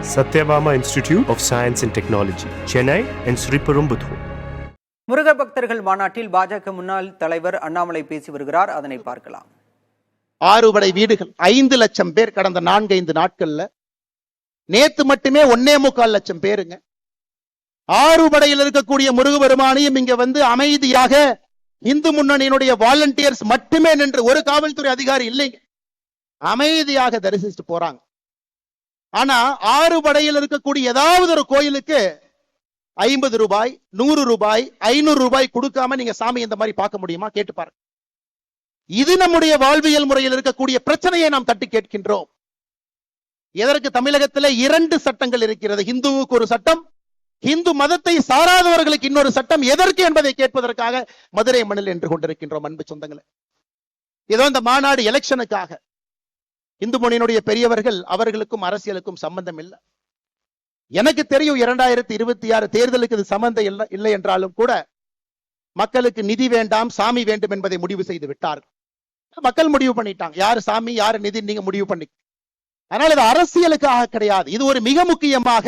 Satyabama Institute of Science and Technology, Chennai and Sriperumbudur. Muruga பக்தர்கள் மாநாட்டில் பாஜக முன்னாள் தலைவர் அண்ணாமலை பேசி வருகிறார். அதனை பார்க்கலாம். 6 படை வீடுகள் 5 லட்சம் பேர் கடந்த 4-5 நாட்கள்ல, நேத்து மட்டுமே 1.25 லட்சம் பேருங்க. 6 படையில் இருக்கக்கூடிய முருகபெருமானையும் இங்க வந்து அமைதியாக இந்து முன்னணியினுடைய வாலண்டியர்ஸ் மட்டுமே நின்று, ஒரு காவல்துறை அதிகாரி இல்லைங்க, அமைதியாக தரிசிச்சுட்டு போறாங்க. ஆனா 6 படையில் இருக்கக்கூடிய ஏதாவது ஒரு கோயிலுக்கு 50 ரூபாய், 100 ரூபாய், 500 ரூபாய் கொடுக்காம நீங்க சாமி இந்த மாதிரி பார்க்க முடியுமா? கேட்டு பாருங்க. இது நம்முடைய வாழ்வியல் முறையில் இருக்கக்கூடிய பிரச்சனையை நாம் தட்டி கேட்கின்றோம். எதற்கு தமிழகத்தில் 2 சட்டங்கள் இருக்கிறது. இந்துவுக்கு ஒரு சட்டம், இந்து மதத்தை சாராதவர்களுக்கு இன்னொரு சட்டம். எதற்கு என்பதை கேட்பதற்காக மதுரை மண்ணில் என்று கொண்டிருக்கின்றோம். அன்பு சொந்தங்களே, ஏதோ இந்த மாநாடு எலெக்ஷனுக்காக. இந்து முன்னணியினுடைய பெரியவர்கள், அவர்களுக்கும் அரசியலுக்கும் சம்பந்தம் இல்லை. எனக்கு தெரியும் 2026 தேர்தலுக்கு இது சம்பந்தம் இல்லை என்றாலும் கூட மக்களுக்கு நிதி வேண்டாம், சாமி வேண்டும் என்பதை முடிவு செய்து விட்டார்கள். மக்கள் முடிவு பண்ணிட்டாங்க, யாரு சாமி யாரு நிதி நீங்க முடிவு பண்ணி. அதனால இது அரசியலுக்காக கிடையாது. இது ஒரு மிக முக்கியமாக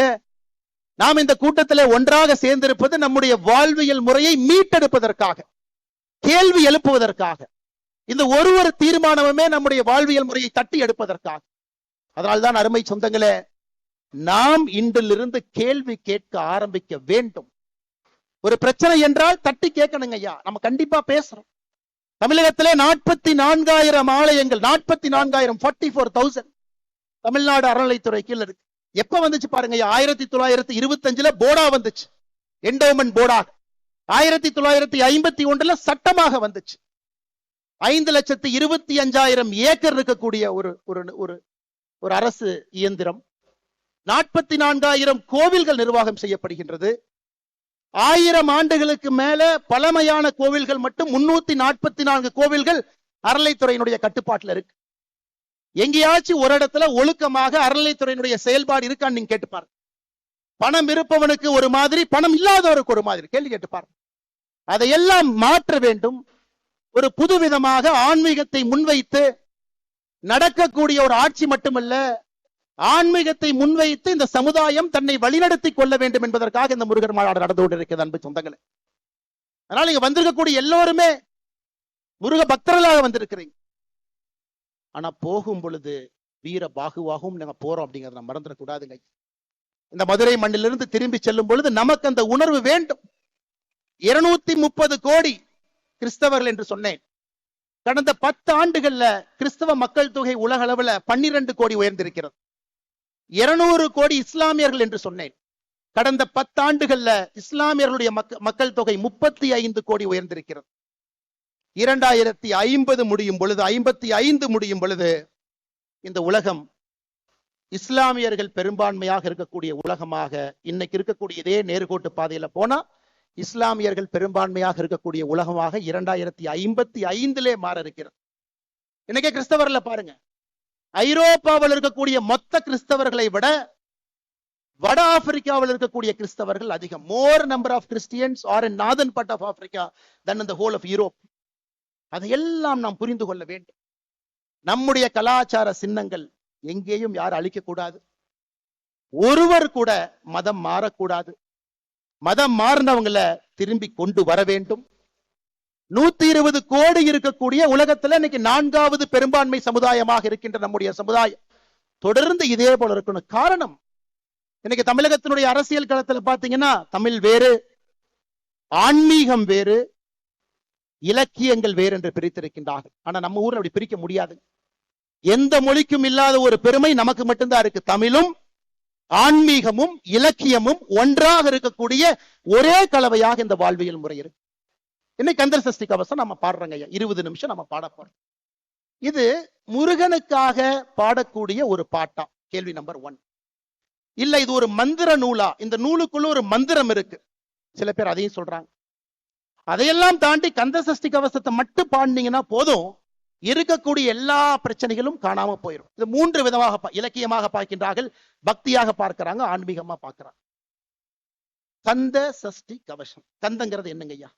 நாம் இந்த கூட்டத்தில் ஒன்றாக சேர்ந்திருப்பது நம்முடைய வாழ்வியல் முறையை மீட்டெடுப்பதற்காக, கேள்வி எழுப்புவதற்காக. இந்த ஒரு தீர்மானமுமே நம்முடைய வாழ்வியல் முறையை தட்டி எடுப்பதற்காக. அதனால்தான் அருமை சொந்தங்களே, நாம் இன்றிலிருந்து கேள்வி கேட்க ஆரம்பிக்க வேண்டும். ஒரு பிரச்சனை என்றால் தட்டி கேட்கணுங்க ஐயா. நம்ம கண்டிப்பா பேசுறோம். தமிழகத்திலே 44,000 ஆலயங்கள், 44,000 44,000 தமிழ்நாடு அறநிலைத்துறை கீழ் இருக்கு. எப்ப வந்துச்சு பாருங்க ஐயா, 1925 போர்டா வந்துச்சு, என்டோமென்ட் போர்டாக. 1951 சட்டமாக வந்துச்சு. 5,25,000 ஏக்கர் இருக்கக்கூடிய ஒரு அரசு இயந்திரம். 44,000 கோவில்கள் நிர்வாகம் செய்யப்படுகின்றது. 1000 ஆண்டுகளுக்கு மேல பழமையான கோவில்கள் மட்டும் 344 கோவில்கள் அறநிலைத்துறையினுடைய கட்டுப்பாட்டில் இருக்கு. எங்கேயாச்சும் ஒரு இடத்துல ஒழுக்கமாக அறநிலைத்துறையினுடைய செயல்பாடு இருக்கான்னு நீங்க கேட்டுப்பாரு. பணம் இருப்பவனுக்கு ஒரு மாதிரி, பணம் இல்லாதவருக்கு ஒரு மாதிரி. கேள்வி கேட்டுப்பாரு. அதையெல்லாம் மாற்ற வேண்டும். ஒரு புதுவிதமாக ஆன்மீகத்தை முன்வைத்து நடக்கக்கூடிய ஒரு ஆட்சி மட்டுமல்ல, ஆன்மீகத்தை முன்வைத்து இந்த சமுதாயம் தன்னை வழிநடத்தி கொள்ள வேண்டும் என்பதற்காக இந்த முருகர் மாநாடு நடந்து கொண்டிருக்கிறது. அன்பு சொந்தங்களே, அதனால இங்க வந்திருக்கக்கூடிய எல்லோருமே முருக பக்தர்களாக வந்திருக்கிறீங்க. ஆனா போகும் பொழுது வீர பாகுவாகவும் நாங்க போறோம் அப்படிங்கறத நம்ம மறந்துடக்கூடாதுங்க. இந்த மதுரை மண்ணிலிருந்து திரும்பி செல்லும் பொழுது நமக்கு அந்த உணர்வு வேண்டும். 230 கோடி கிறிஸ்தவர்கள் என்று சொன்னேன். கடந்த 10 ஆண்டுகள்ல கிறிஸ்தவ மக்கள் தொகை உலக அளவுல 12 கோடி உயர்ந்திருக்கிறது. 200 கோடி இஸ்லாமியர்கள் என்று சொன்னேன். கடந்த 10 ஆண்டுகள்ல இஸ்லாமியர்களுடைய மக்கள் தொகை 35 கோடி உயர்ந்திருக்கிறது. 2050 முடியும் பொழுது, 55 முடியும் பொழுது இந்த உலகம் இஸ்லாமியர்கள் பெரும்பான்மையாக இருக்கக்கூடிய உலகமாக, இன்னைக்கு இருக்கக்கூடிய இதே நேர்கோட்டு பாதையில போனா இஸ்லாமியர்கள் பெரும்பான்மையாக இருக்கக்கூடிய உலகமாக 2055 மாற இருக்கிறது. இன்னைக்கே கிறிஸ்தவர்ல பாருங்க, ஐரோப்பாவில் இருக்கக்கூடிய மொத்த கிறிஸ்தவர்களை விட வட ஆப்பிரிக்காவில் இருக்கக்கூடிய கிறிஸ்தவர்கள் அதிகம். More number of Christians are in northern part of Africa than in the whole of Europe. அதையெல்லாம் நாம் புரிந்து கொள்ள வேண்டும். நம்முடைய கலாச்சார சின்னங்கள் எங்கேயும் யாரும் அழிக்க கூடாது. ஒருவர் கூட மதம் மாறக்கூடாது. மதம் மாறினவங்களை திரும்பி கொண்டு வர வேண்டும். 120 கோடி இருக்கக்கூடிய உலகத்துல இன்னைக்கு 4வது பெரும்பான்மை சமுதாயமாக இருக்கின்ற நம்முடைய சமுதாயம் தொடர்ந்து இதே போல இருக்கணும். காரணம், இன்னைக்கு தமிழகத்தினுடைய அரசியல் களத்துல பாத்தீங்கன்னா தமிழ் வேறு, ஆன்மீகம் வேறு, இலக்கியங்கள் வேறு என்று பிரித்திருக்கின்றார்கள். ஆனா நம்ம ஊர்ல அப்படி பிரிக்க முடியாது. எந்த மொழிக்கும் இல்லாத ஒரு பெருமை நமக்கு மட்டும்தான் இருக்கு. தமிழும் ஆன்மீகமும் இலக்கியமும் ஒன்றாக இருக்கக்கூடிய ஒரே கலவையாக இந்த வாழ்வியல் முறை இருக்கு. இன்னைக்கு கந்தர் சஷ்டி கவசம் நம்ம பாடுறோங்க ஐயா, 20 நிமிஷம் நம்ம பாட போறோம். இது முருகனுக்காக பாடக்கூடிய ஒரு பாட்டா? கேள்வி நம்பர் 1. இல்ல இது ஒரு மந்திர நூலா? இந்த நூலுக்குள்ள ஒரு மந்திரம் இருக்கு, சில பேர் அதையும் சொல்றாங்க. அதையெல்லாம் தாண்டி கந்த சஷ்டி கவசத்தை மட்டும் பாடினீங்கன்னா போதும், இருக்கக்கூடிய எல்லா பிரச்சனைகளும் காணாம போயிடும். இது 3 விதமாக இலக்கியமாக பார்க்கின்றார்கள், பக்தியாக பார்க்கிறாங்க, ஆன்மீகமா பார்க்கிறாங்க. கந்த சஷ்டி கவசம். கந்தங்கிறது என்னங்க ஐயா?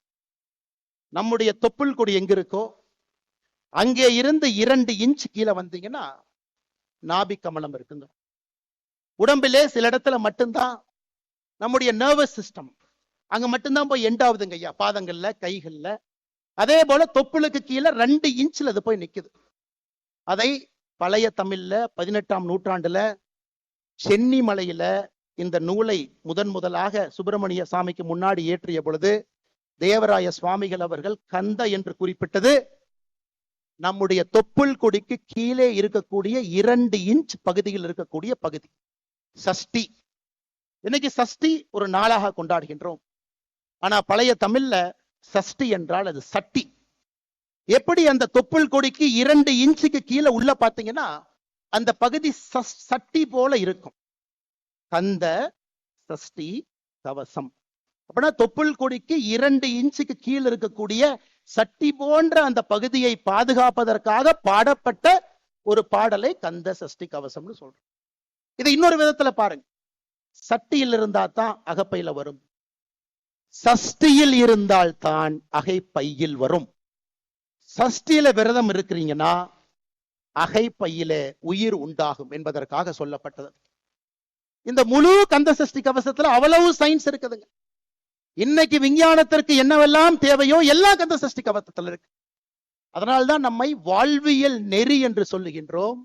நம்முடைய தொப்புள் கொடி எங்க இருக்கோ அங்கே இருந்து 2 இன்ச் கீழே வந்தீங்கன்னா நாபி கமலம் இருக்குங்க. உடம்பிலே சில இடத்துல மட்டும்தான் நம்முடைய நர்வஸ் சிஸ்டம் அங்க மட்டும்தான் போய் எண்ட் ஆகுதுங்க ஐயா, பாதங்கள்ல கைகள்ல. அதே போல தொப்புளுக்கு கீழே 2 இன்ச்ல அது போய் நிக்குது. அதை பழைய தமிழ்ல 18ஆம் நூற்றாண்டுல சென்னி மலையில இந்த நூலை முதலாக சுப்பிரமணிய சாமிக்கு முன்னாடி ஏற்றிய பொழுது தேவராய சுவாமிகள் அவர்கள் கந்த என்று குறிப்பிட்டது நம்முடைய தொப்புள் கொடிக்கு கீழே இருக்கக்கூடிய 2 இன்ச் பகுதியில் இருக்கக்கூடிய பகுதி. சஷ்டி, இன்னைக்கு சஷ்டி ஒரு நாளாக கொண்டாடுகின்றோம். ஆனா பழைய தமிழ்ல சஷ்டி என்றால் அது சட்டி. எப்படி அந்த தொப்புள் கொடிக்கு 2 இன்ச்சுக்கு கீழே உள்ள பாத்தீங்கன்னா அந்த பகுதி சட்டி போல இருக்கும். கந்த சஷ்டி கவசம் அப்படின்னா தொப்புள் கொடிக்கு 2 இன்ச்சுக்கு கீழே இருக்கக்கூடிய சட்டி போன்ற அந்த பகுதியை பாதுகாப்பதற்காக பாடப்பட்ட ஒரு பாடலை கந்த சஷ்டி கவசம்னு சொல்றோம். இதை இன்னொரு விதத்துல பாருங்க, சட்டியில் இருந்தா தான் அகப்பையில வரும், சஷ்டியில் இருந்தால் தான் அகைப்பையில் வரும். சஷ்டியில விரதம் இருக்கிறீங்கன்னா அகைப்பையில உயிர் உண்டாகும் என்பதற்காக சொல்லப்பட்டது. இந்த முழு கந்த சஷ்டி கவசத்துல அவ்வளவு சயின்ஸ் இருக்குதுங்க. இன்னைக்கு விஞ்ஞானத்திற்கு என்னவெல்லாம் தேவையோ எல்லாம் கந்த சஷ்டி கவசத்துல இருக்கு. அதனால்தான் நம்மை வாழ்வியல் நெறி என்று சொல்லுகின்றோம்.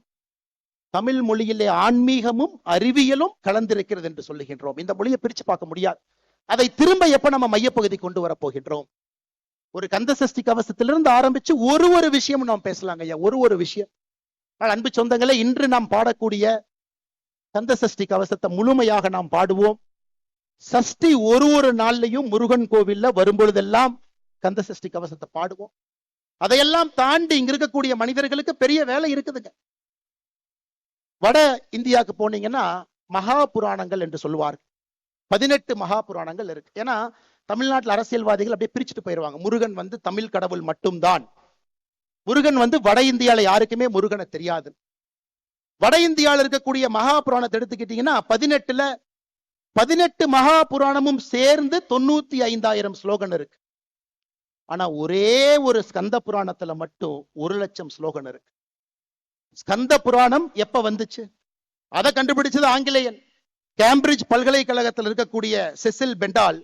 தமிழ் மொழியிலே ஆன்மீகமும் அறிவியலும் கலந்திருக்கிறது என்று சொல்லுகின்றோம். இந்த மொழியை பிரிச்சு பார்க்க முடியாது. அதை திரும்ப எப்ப நம்ம மையப்பகுதி கொண்டு வர போகின்றோம்? ஒரு கந்த சஷ்டி கவசத்திலிருந்து ஆரம்பிச்சு ஒரு விஷயம் நாம் பேசலாங்க ஐயா, ஒரு விஷயம். அன்பு சொந்தங்களே, இன்று நாம் பாடக்கூடிய கந்த சஷ்டி கவசத்தை முழுமையாக நாம் பாடுவோம். சஷ்டி ஒரு நாள்லையும் முருகன் கோவில்ல வரும்பொழுதெல்லாம் கந்த சஷ்டி கவசத்தை பாடுவோம். அதையெல்லாம் தாண்டி இங்க இருக்கக்கூடிய மனிதர்களுக்கு பெரிய வேலை இருக்குதுங்க. வட இந்தியாவுக்கு போனீங்கன்னா மகா புராணங்கள் என்று சொல்லுவார்கள். 18 மகா புராணங்கள் இருக்கு. ஏன்னா தமிழ்நாட்டில் அரசியல்வாதிகள் அப்படியே பிரிச்சுட்டு போயிருவாங்க. முருகன் தமிழ் கடவுள் மட்டும்தான். முருகன் வட இந்தியால யாருக்குமே முருகனை தெரியாது. வட இந்தியாவில் இருக்கக்கூடிய மகா புராணத்தை எடுத்துக்கிட்டீங்கன்னா 18 மகா புராணமும் சேர்ந்து 95,000 ஸ்லோகன் இருக்கு. ஆனா ஒரே ஒரு ஸ்கந்த புராணத்துல மட்டும் 1,00,000 ஸ்லோகன் இருக்கு. ஸ்கந்த புராணம் எப்ப வந்துச்சு? அதை கண்டுபிடிச்சது ஆங்கிலேயன். கேம்பிரிட்ஜ் பல்கலைக்கழகத்தில் இருக்கக்கூடிய செசில் பெண்டால்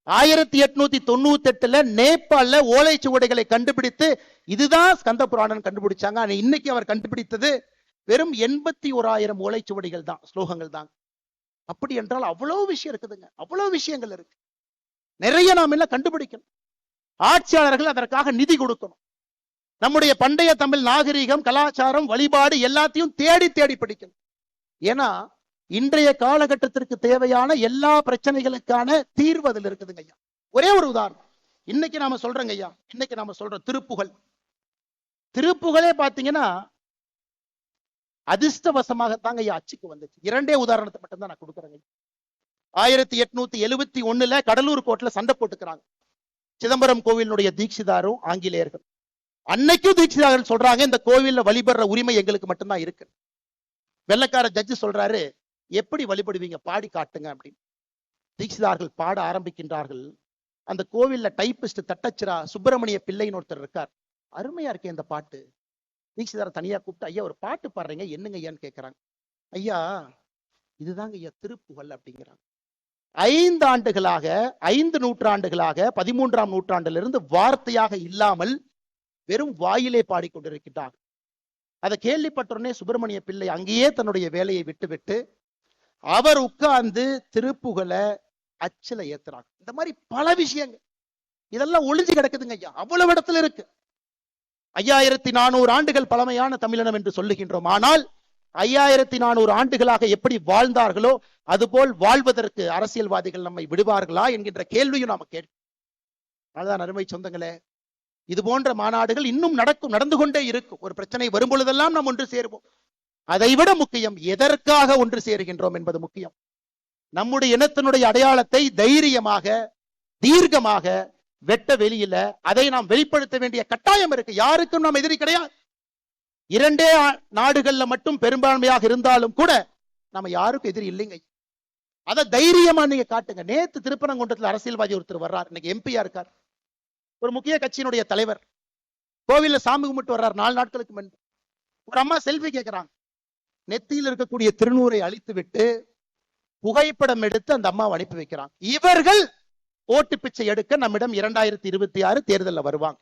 1898 நேபாள ஓலைச்சுவடைகளை கண்டுபிடித்து இதுதான் ஸ்கந்த புராணம் கண்டுபிடிச்சாங்க. ஆனா இன்னைக்கு அவர் கண்டுபிடித்தது வெறும் 81,000 ஓலைச்சுவடிகள் தான், ஸ்லோகங்கள் தான். அப்படி என்றால் அவ்வளவு விஷயம் இருக்குதுங்க, அவ்வளவு விஷயங்கள் இருக்கு. நிறைய நாம் என்ன கண்டுபிடிக்கணும். ஆட்சியாளர்கள் அதற்காக நிதி கொடுக்கணும். நம்முடைய பண்டைய தமிழ் நாகரிகம், கலாச்சாரம், வழிபாடு எல்லாத்தையும் தேடி தேடி படிக்கணும். ஏன்னா இன்றைய காலகட்டத்திற்கு தேவையான எல்லா பிரச்சனைகளுக்கான தீர்வு அதில் இருக்குதுங்க ஐயா. ஒரே ஒரு உதாரணம் இன்னைக்கு நாம சொல்றோங்க ஐயா. இன்னைக்கு நாம சொல்றோம் திருப்புகழே பாத்தீங்கன்னா அதிர்ஷ்டவசமாகத்தாங்க ஐயா அச்சுக்கு வந்துச்சு. 2 உதாரணத்தை மட்டும்தான் நான் கொடுக்குறேங்க. 1871 கடலூர் கோட்ல சண்டை போட்டுக்கிறாங்க சிதம்பரம் கோவிலுடைய தீட்சிதாரும் ஆங்கிலேயர்கள். அன்னைக்கும் தீட்சிதார்கள் சொல்றாங்க இந்த கோவில்ல வழிபடுற உரிமை எங்களுக்கு மட்டும்தான் இருக்கு. வெள்ளக்கார ஜட்ஜு சொல்றாரு, எப்படி வழிபடுவீங்க, பாடி காட்டுங்க அப்படின்னு. தீட்சிதார்கள் பாட ஆரம்பிக்கின்றார்கள். அந்த கோவில்ல டைப்பிஸ்ட் தட்டச்சிரா சுப்பிரமணிய பிள்ளைன்னு ஒருத்தர் இருக்கார். அருமையா இருக்கே இந்த பாட்டு. தீட்சிதார தனியா கூப்பிட்டு, ஐயா ஒரு பாட்டு பாடுறீங்க, என்னங்க ஐயான்னு கேட்கிறாங்க. ஐயா இதுதாங்க ஐயா திருப்புகழ் அப்படிங்கிறாங்க. 5 ஆண்டுகளாக 5 நூற்றாண்டுகளாக 13ஆம் நூற்றாண்டிலிருந்து வார்த்தையாக இல்லாமல் வெறும் வாயிலே பாடிக்கொண்டிருக்கிறார். அதை கேள்விப்பட்டோடனே சுப்பிரமணிய பிள்ளை அங்கேயே தன்னுடைய வேலையை விட்டு அவர் உட்கார்ந்து திருப்புகழை அச்சில ஏத்துறாங்க. இந்த மாதிரி பல விஷயங்கள் இதெல்லாம் ஒளிஞ்சு கிடக்குதுங்க ஐயா, அவ்வளவு இடத்துல இருக்கு. 5400 ஆண்டுகள் பழமையான தமிழினம் என்று சொல்லுகின்றோம். ஆனால் 5400 ஆண்டுகளாக எப்படி வாழ்ந்தார்களோ அதுபோல் வாழ்வதற்கு அரசியல்வாதிகள் நம்மை விடுவார்களா என்கின்ற கேள்வியும் நாம கேட்போம். அதுதான் அருமை சொந்தங்களே, இது போன்ற மாநாடுகள் இன்னும் நடந்து கொண்டே இருக்கும். ஒரு பிரச்சனை வரும் பொழுதெல்லாம் நாம் ஒன்று சேருவோம். அதைவிட முக்கியம் எதற்காக ஒன்று சேருகின்றோம் என்பது முக்கியம். நம்முடைய இனத்தினுடைய அடையாளத்தை தைரியமாக தீர்க்கமாக வெட்ட வெளியில அதை நாம் வெளிப்படுத்த வேண்டிய கட்டாயம் இருக்கு. யாருக்கும் நாம் எதிரி கிடையாது. 2 நாடுகள்ல மட்டும் பெரும்பான்மையாக இருந்தாலும் கூட நம்ம யாருக்கும் எதிரி இல்லைங்க. அதை தைரியமா நீங்க காட்டுங்க. நேத்து திருப்பரங்குன்றத்தில் அரசியல்வாதி ஒருத்தர் வர்றார், இன்னைக்கு எம்பியா இருக்கார், ஒரு முக்கிய கட்சியினுடைய தலைவர். கோவில்ல சாமி கும்பிட்டு வர்றார் 4 நாட்களுக்கு முன்பு. ஒரு அம்மா செல்ஃபி கேட்கிறாங்க. நெத்தியில் இருக்கக்கூடிய திருநூரை அழித்துவிட்டு புகைப்படம் எடுத்து அந்த அம்மாவை அனுப்பி வைக்கிறாங்க. இவர்கள் ஓட்டு பிச்சை எடுக்க நம்மிடம் 2026 தேர்தலில் வருவாங்க.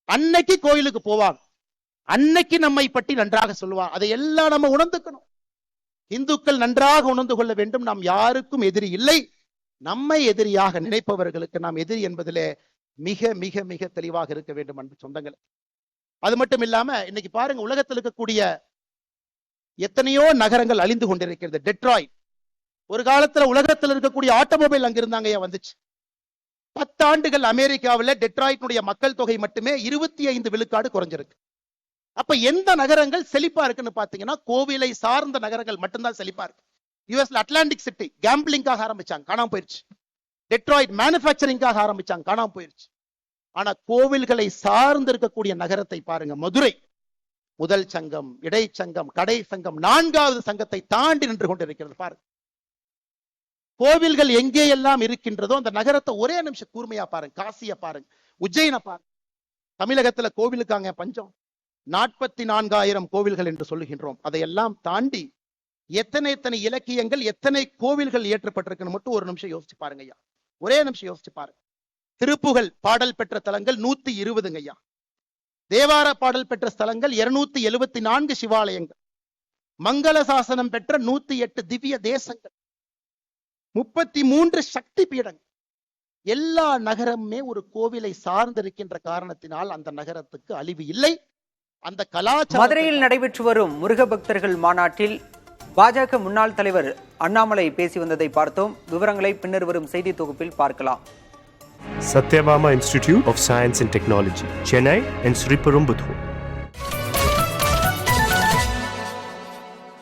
அன்னைக்கு கோயிலுக்கு போவாங்க, அன்னைக்கு நம்மை பற்றி நன்றாக சொல்லுவாங்க. அதை எல்லாம் நம்ம உணர்ந்துக்கணும். இந்துக்கள் நன்றாக உணர்ந்து கொள்ள வேண்டும், நாம் யாருக்கும் எதிரி இல்லை. நம்மை எதிரியாக நினைப்பவர்களுக்கு நாம் எதிரி என்பதிலே மிக மிக மிக தெளிவாக இருக்க வேண்டும் அன்பு சொந்தங்கள். அது மட்டும் இல்லாம இன்னைக்கு பாருங்க, உலகத்தில் இருக்கக்கூடிய எத்தனையோ நகரங்கள் அழிந்து கொண்டிருக்கிறது. டெட்ராய்ட் ஒரு காலத்துல உலகத்தில் இருக்கக்கூடிய ஆட்டோமொபைல் அங்க இருந்தாங்க வந்துச்சு. 10 ஆண்டுகள் அமெரிக்காவில் டெட்ராய்டினுடைய மக்கள் தொகை மட்டுமே 25 விழுக்காடு குறைஞ்சிருக்கு. அப்ப எந்த நகரங்கள் செழிப்பா இருக்குன்னு பாத்தீங்கன்னா கோவிலை சார்ந்த நகரங்கள் மட்டும்தான் செழிப்பா இருக்கு. யுஎஸ்ல அட்லாண்டிக் சிட்டி கேம்பிளிங்காக ஆரம்பிச்சாங்க, காணாம போயிருச்சு. டெட்ராய்ட் மேனுஃபேக்சரிங்காக ஆரம்பிச்சாங்க, காணாம போயிருச்சு. ஆனா கோவில்களை சார்ந்து இருக்கக்கூடிய நகரத்தை பாருங்க, மதுரை முதல் சங்கம், இடைச்சங்கம், கடை சங்கம், 4வது சங்கத்தை தாண்டி நின்று கொண்டிருக்கிறது. பாருங்க, கோவில்கள் எங்கே எல்லாம் இருக்கின்றதோ அந்த நகரத்தை ஒரே நிமிஷம் கூர்மையா பாருங்க. காசிய பாருங்க, உஜ்ஜயின பாருங்க. தமிழகத்துல கோவிலுக்காங்க பஞ்சம். 44,000 கோவில்கள் என்று சொல்லுகின்றோம். அதையெல்லாம் தாண்டி எத்தனை இலக்கியங்கள், எத்தனை கோவில்கள் இயற்றப்பட்டிருக்குன்னு மட்டும் ஒரு நிமிஷம் யோசிச்சு பாருங்க ஐயா. ஒரே நிமிஷம் யோசிச்சு பாருங்க. திருப்புகழ் பாடல் பெற்ற தலங்கள் 120 ஐயா. தேவார பாடல் பெற்ற ஸ்தலங்கள் 274 சிவாலயங்கள். மங்கள சாசனம் பெற்ற 108 திவ்ய தேசங்கள், 33 சக்தி பீடங்கள். எல்லா நகரமுமே ஒரு கோவிலை சார்ந்திருக்கின்ற காரணத்தினால் அந்த நகரத்துக்கு அழிவு இல்லை. அந்த கலாச்சாரம். மதுரையில் நடைபெற்று வரும் முருக பக்தர்கள் மாநாட்டில் பாஜக முன்னாள் தலைவர் அண்ணாமலை பேசி வந்ததை பார்த்தோம். விவரங்களை பின்னர் வரும் செய்தி தொகுப்பில் பார்க்கலாம். Satyabama Institute of Science and Technology, Chennai and Sri Perumbudur.